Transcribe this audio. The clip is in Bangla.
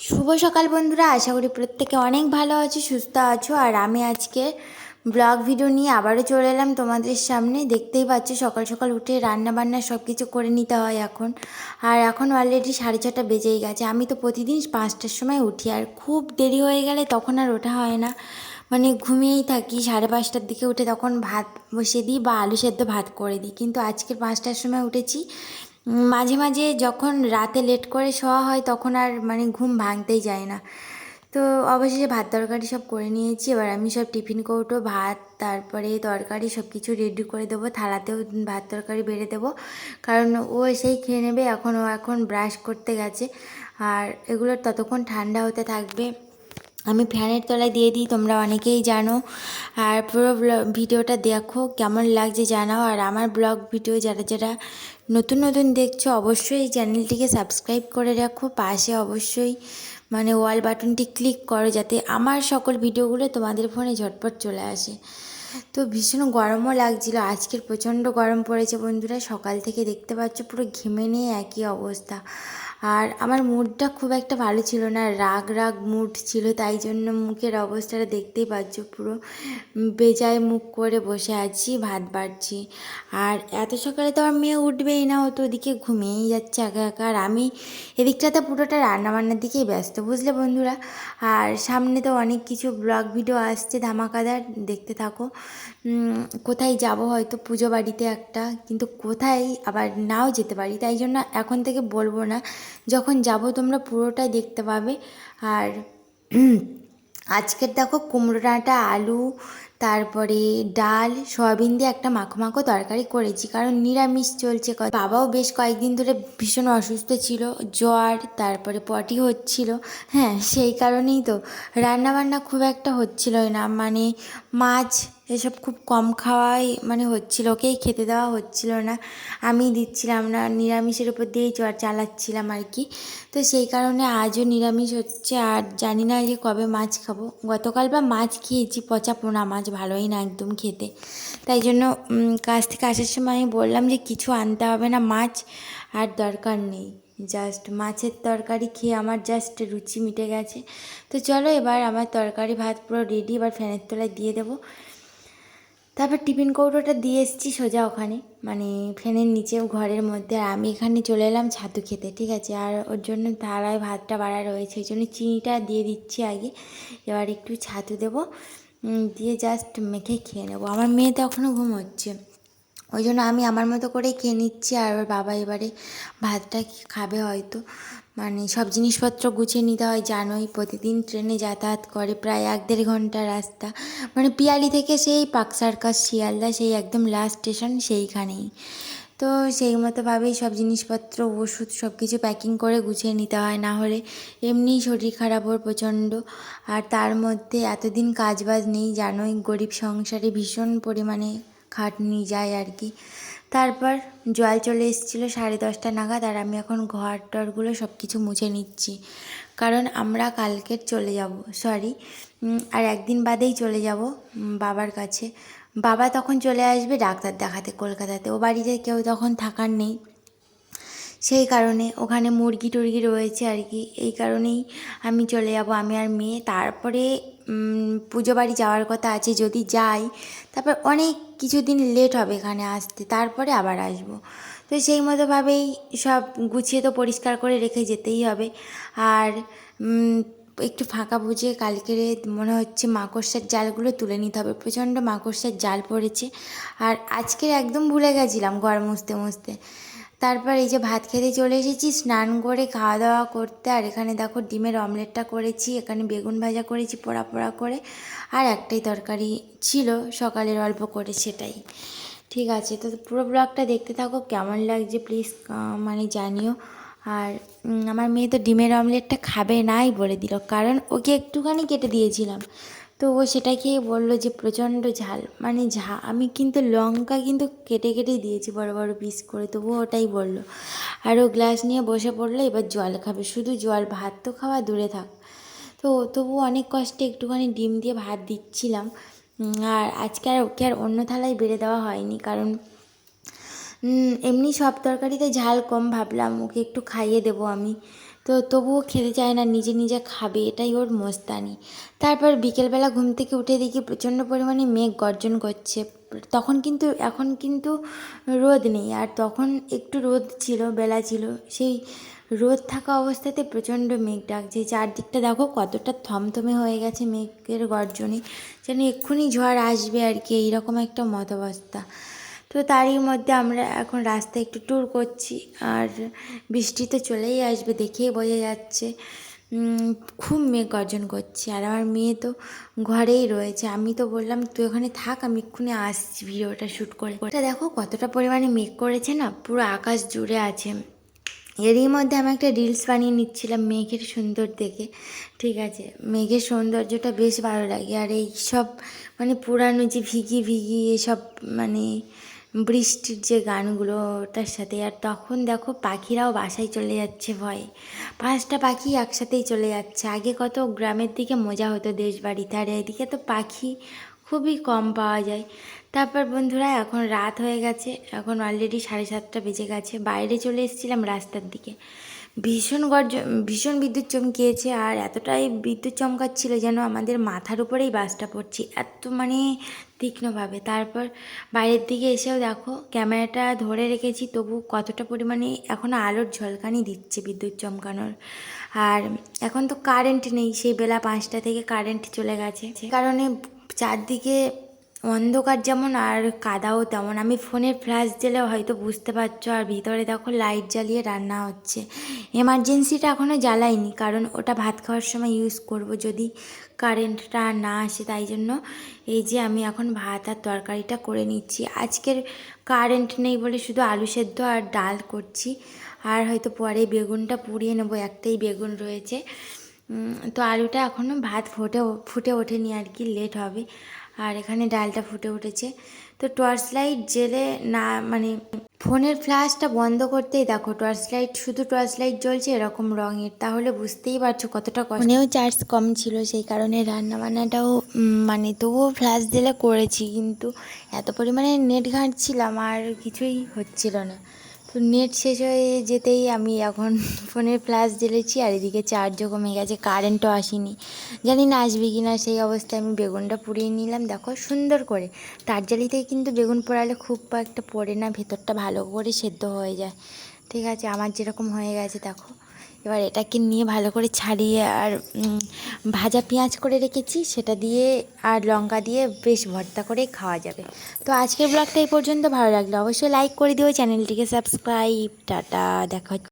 শুভ সকাল বন্ধুরা, আশা করি প্রত্যেকে অনেক ভালো আছো, সুস্থ আছো। আর আমি আজকে ব্লগ ভিডিও নিয়ে আবারও চলে এলাম তোমাদের সামনে। দেখতেই পাচ্ছ সকাল সকাল উঠে রান্না বান্না সব কিছু করে নিতে হয় এখন। আর এখন অলরেডি 6:30 বেজেই গেছে। আমি তো প্রতিদিন 5টার সময় উঠি, আর খুব দেরি হয়ে গেলে তখন আর ওঠা হয় না, মানে ঘুমিয়েই থাকি। 5:30টার দিকে উঠে তখন ভাত বসিয়ে দিই বা আলু সেদ্ধ ভাত করে দিই। কিন্তু আজকে 5টার সময় উঠেছি। মাঝে মাঝে যখন রাতে লেট করে শোয়া হয় তখন আর মানে ঘুম ভাঙতেই যায় না। তো অবশেষে ভাত তরকারি সব করে নিয়েছি। এবার আমি সব টিফিন কৌটো, ভাত, তারপরে তরকারি সব কিছু রেডি করে দেবো। থালাতেও ভাত তরকারি বেড়ে দেবো, কারণ ও এসেই খেয়ে নেবে। এখন ব্রাশ করতে গেছে, আর এগুলো ততক্ষণ ঠান্ডা হতে থাকবে। আমি ফ্যানের তলায় দিয়ে দিই, তোমরা অনেকেই জানো। আর পুরো ভিডিওটা দেখো, কেমন লাগছে জানাও। আর আমার ব্লগ ভিডিও যারা যারা নতুন নতুন দেখছো অবশ্যই চ্যানেলটিকে সাবস্ক্রাইব করে রাখো। পাশে অবশ্যই মানে ওয়াল বাটনটি ক্লিক করো, যাতে আমার সকল ভিডিওগুলো তোমাদের ফোনে ঝটপট চলে আসে। তো ভীষণ গরমও লাগছিল, আজকের প্রচণ্ড গরম পড়েছে বন্ধুরা। সকাল থেকে দেখতে পাচ্ছ পুরো ঘেমে নিয়ে একই অবস্থা। আর আমার মুডটা খুব একটা ভালো ছিল না, রাগ রাগ মুড ছিল, তাই জন্য মুখের অবস্থাটা দেখতেই পাচ্ছ, পুরো বেজায় মুখ করে বসে আছি, ভাত বাড়ছি। আর এত সকালে তো আমার মেয়ে উঠবেই না, ও তো ওদিকে ঘুমিয়েই যাচ্ছে একা একা। আর আমি এদিকটাতে পুরোটা রান্নাবান্নার দিকেই ব্যস্ত, বুঝলে বন্ধুরা। আর সামনে তো অনেক কিছু ব্লগ ভিডিও আসছে ধামাকাদার, দেখতে থাকো। কোথায় যাব, হয়তো পুজো বাড়িতে একটা, কিন্তু কোথায় আবার নাও যেতে পারি, তাই জন্য এখন থেকে বলবো না। যখন যাব তোমরা পুরোটাই দেখতে পাবে। আর আজকের দেখো কুমড়ো ডাঁটা, আলু, তারপরে ডাল, সয়াবিন দিয়ে একটা মাখো মাখো তরকারি করেছি, কারণ নিরামিষ চলছে। বাবাও বেশ কয়েকদিন ধরে ভীষণ অসুস্থ ছিল, জ্বর, তারপরে পটি হচ্ছিল। হ্যাঁ, সেই কারণেই তো রান্নাবান্না খুব একটা হচ্ছিলই না, মানে মাছ এসব খুব কম খাওয়াই মানে হচ্ছিল, ওকেই খেতে দেওয়া হচ্ছিল না, আমি দিচ্ছিলাম না, নিরামিষের উপর দিয়েই চালাচ্ছিলাম আর কি। তো সেই কারণে আজও নিরামিষ হচ্ছে। আর জানি না যে কবে মাছ খাবো। গতকাল বা মাছ খেয়েছি, পচা পোনা মাছ, ভালোই না একদম খেতে। তাই জন্য কাজ থেকে আসার সময় আমি বললাম যে কিছু আনতে হবে না, মাছ আর দরকার নেই, জাস্ট মাছের তরকারি খেয়ে আমার জাস্ট রুচি মিটে গেছে। তো চলো, এবার আমার তরকারি ভাত পুরো রেডি, এবার ফ্যানের তলায় দিয়ে দেবো। তারপর টিফিন কৌটোটা দিয়ে এসেছি সোজা ওখানে, মানে ফ্যানের নিচেও ঘরের মধ্যে। আর আমি এখানে চলে এলাম ছাতু খেতে, ঠিক আছে। আর ওর জন্য থালায় ভাতটা বাড়া রয়েছে, ওই জন্য চিনিটা দিয়ে দিচ্ছি আগে। এবার একটু ছাতু দেবো, দিয়ে জাস্ট মেখে খেয়ে নেবো। আমার মেয়ে তো এখনও ঘুমোচ্ছে, ওই জন্য আমি আমার মতো করেই খেয়ে নিচ্ছি। আর ওর বাবা এবারে ভাতটা খাবে হয়তো। মানে সব জিনিসপত্র গুছিয়ে নিতে হয়, জানোই প্রতিদিন ট্রেনে যাতায়াত করে, প্রায় 1-1.5 ঘন্টা রাস্তা। মানে পিয়ালি থেকে সেই পার্ক সার্কাস শিয়ালদা, সেই একদম লাস্ট স্টেশন সেইখানেই। তো সেই মতোভাবেই সব জিনিসপত্র, ওষুধ সব কিছু প্যাকিং করে গুছিয়ে নিতে হয়, না হলে এমনিই শরীর খারাপ ওর প্রচণ্ড। আর তার মধ্যে এতদিন কাজবাজ নেই, জানোই গরিব সংসারে ভীষণ পরিমাণে খাটনি যায় আর কি। তারপর জল চলে এসেছিলো 10:30 নাগাদ। আর আমি এখন ঘর টরগুলো সব কিছু মুছে নিচ্ছি, কারণ আমরা কালকের চলে যাব, সরি আর একদিন বাদেই চলে যাব বাবার কাছে। বাবা তখন চলে আসবে ডাক্তার দেখাতে কলকাতাতে, ও বাড়িতে কেউ তখন থাকার নেই, সেই কারণে ওখানে মুরগি টুরগি রয়েছে আর কি। এই কারণেই আমি চলে যাব, আমি আর মেয়ে। তারপরে পুজো বাড়ি যাওয়ার কথা আছে, যদি যাই তারপর অনেক কিছুদিন লেট হবে এখানে আসতে, তারপরে আবার আসবো। তো সেই মতোভাবেই সব গুছিয়ে তো পরিষ্কার করে রেখে যেতেই হবে। আর একটু ফাঁকা বুঝে কালকের মনে হচ্ছে মাকড়সার জালগুলো তুলে নিতে হবে, প্রচণ্ড মাকড়সার জাল পড়েছে। আর আজকে একদম ভুলে গেছিলাম ঘর মুছতে মুছতে। তারপর এই যে ভাত খেতে চলে এসেছি, স্নান করে খাওয়া দাওয়া করতে। আর এখানে দেখো ডিমের অমলেটটা করেছি, এখানে বেগুন ভাজা করেছি পোড়া পোড়া করে, আর একটাই তরকারি ছিল সকালের অল্প করে, সেটাই। ঠিক আছে, তো পুরো ব্লগটা দেখতে থাকো, কেমন লাগছে প্লিজ মানে জানিও। আর আমার মেয়ে তো ডিমের অমলেটটা খাবে নাই বলে দিল, কারণ ওকে একটুখানি কেটে দিয়েছিলাম, তো ও সেটা খেয়ে বললো যে প্রচণ্ড ঝাল, মানে আমি কিন্তু লঙ্কা কিন্তু কেটে কেটে দিয়েছি বড় বড় পিস করে, তবুও ওটাই বললো। আর ও গ্লাস নিয়ে বসে পড়লো, এবার জল খাবে, শুধু জল, ভাত তো খাওয়া দূরে থাক। তো তবু অনেক কষ্টে একটুখানি ডিম দিয়ে ভাত দিচ্ছিলাম। আর আজকে আর ওকে আর অন্য থালায় বেড়ে দেওয়া হয়নি, কারণ এমনি সব তরকারিতে ঝাল কম, ভাবলাম ওকে একটু খাইয়ে দেবো আমি। তো তবুও খেতে চায় না, নিজে নিজে খাবে, এটাই ওর মস্তানি। তারপর বিকেলবেলা ঘুম থেকে উঠে দেখি প্রচণ্ড পরিমাণে মেঘ গর্জন করছে। এখন কিন্তু রোদ নেই, আর তখন একটু রোদ ছিল, বেলা ছিল, সেই রোদ থাকা অবস্থাতে প্রচণ্ড মেঘ ডাকছে। চারদিকটা দেখো কতটা থমথমে হয়ে গেছে মেঘের গর্জনে, যেন এক্ষুনি ঝড় আসবে আর কি, এইরকম একটা মতাবস্থা। তো তারই মধ্যে আমরা এখন রাস্তায় একটু ট্যুর করছি, আর বৃষ্টি তো চলেই আসবে, দেখেই বোঝা যাচ্ছে। খুব মেঘ গর্জন করছে, আর আমার মেয়ে তো ঘরেই রয়েছে। আমি তো বললাম তুই ওখানে থাক, আমি এক্ষুনি আসছি ভিডিওটা শ্যুট করে। এটা দেখো কতটা পরিমাণে মেঘ করেছে না, পুরো আকাশ জুড়ে আছে। এরই মধ্যে আমি একটা রিলস বানিয়ে নিচ্ছিলাম মেঘের সুন্দর দেখে। ঠিক আছে, মেঘের সৌন্দর্যটা বেশ ভালো লাগে। আর এই সব মানে পুরানো যে ভিগি ভিগি এসব মানে বৃষ্টির যে গানগুলো, ওটার সাথে। আর তখন দেখো পাখিরাও বাসায় চলে যাচ্ছে ভয়ে, 5টা পাখি একসাথেই চলে যাচ্ছে। আগে কত গ্রামের দিকে মজা হতো দেশ বাড়িতে, আর এদিকে তো পাখি খুবই কম পাওয়া যায়। তারপর বন্ধুরা এখন রাত হয়ে গেছে, এখন অলরেডি 7:30 বেজে গেছে। বাইরে চলে এসেছিলাম রাস্তার দিকে, ভীষণ বিদ্যুৎ চমকিয়েছে, আর এতটাই বিদ্যুৎ চমকাচ্ছিল যেন আমাদের মাথার উপরেই বাসটা পড়ছে, এত মানে তীক্ষ্ণভাবে। তারপর বাইরের দিকে এসেও দেখো ক্যামেরাটা ধরে রেখেছি, তবু কতটা পরিমাণে এখনও আলোর ঝলকানি দিচ্ছে বিদ্যুৎ চমকানোর। আর এখন তো কারেন্ট নেই, সেই বেলা 5টা থেকে কারেন্ট চলে গেছে, কারণে চারদিকে অন্ধকার যেমন আর কাদাও তেমন। আমি ফোনের ফ্ল্যাশ দিলেও হয়তো বুঝতে পারছো, আর ভিতরে দেখো লাইট জ্বালিয়ে রান্না হচ্ছে। এমার্জেন্সিটা এখনও জ্বালাইনি, কারণ ওটা ভাত খাওয়ার সময় ইউজ করব যদি কারেন্টটা না আসে। তাই জন্য এই যে আমি এখন ভাত আর তরকারিটা করে নিচ্ছি। আজকের কারেন্ট নেই বলে শুধু আলু সেদ্ধ আর ডাল করছি, আর হয়তো পরে বেগুনটা পুড়িয়ে নেবো, একটাই বেগুন রয়েছে। তো আলুটা এখনও ভাত ফুটে ওঠেনি আর কি, লেট হবে। আর এখানে ডালটা ফুটে উঠেছে। তো টর্চ লাইট জেলে না, মানে ফোনের ফ্ল্যাশটা বন্ধ করতেই দেখো শুধু টর্চ লাইট জ্বলছে এরকম রঙের, তাহলে বুঝতেই পারছো কতটা কষ্ট। ফোনেও চার্জ কম ছিল, সেই কারণে রান্নাবান্নাটাও মানে তবুও ফ্ল্যাশ দিলে করেছি, কিন্তু এত পরিমাণে নেট ঘাঁটছিলাম আর কিছুই হচ্ছিল না। তো নেট শেষ হয়ে যেতেই আমি এখন ফোনের ফ্ল্যাশ জ্বেলেছি, আর এদিকে চার্জও কমে গেছে, কারেন্টও আসেনি। জানি না আসবে কি না, সেই অবস্থায় আমি বেগুনটা পুড়িয়ে নিলাম দেখো সুন্দর করে। তার জালিতে কিন্তু বেগুন পোড়ালে খুব একটা পড়ে না, ভেতরটা ভালো করে সেদ্ধ হয়ে যায়। ঠিক আছে, আমার যেরকম হয়ে গেছে দেখো। এবার এটাকে নিয়ে ভালো করে ছাড়িয়ে, আর ভাজা পেঁয়াজ করে রেখেছি সেটা দিয়ে আর লঙ্কা দিয়ে বেশ ভর্তা করে খাওয়া যাবে। তো আজকের ব্লগটা এই পর্যন্ত, ভালো লাগলে অবশ্যই লাইক করে দিও, চ্যানেলটিকে সাবস্ক্রাইব। টাটা, দেখা হচ্ছে।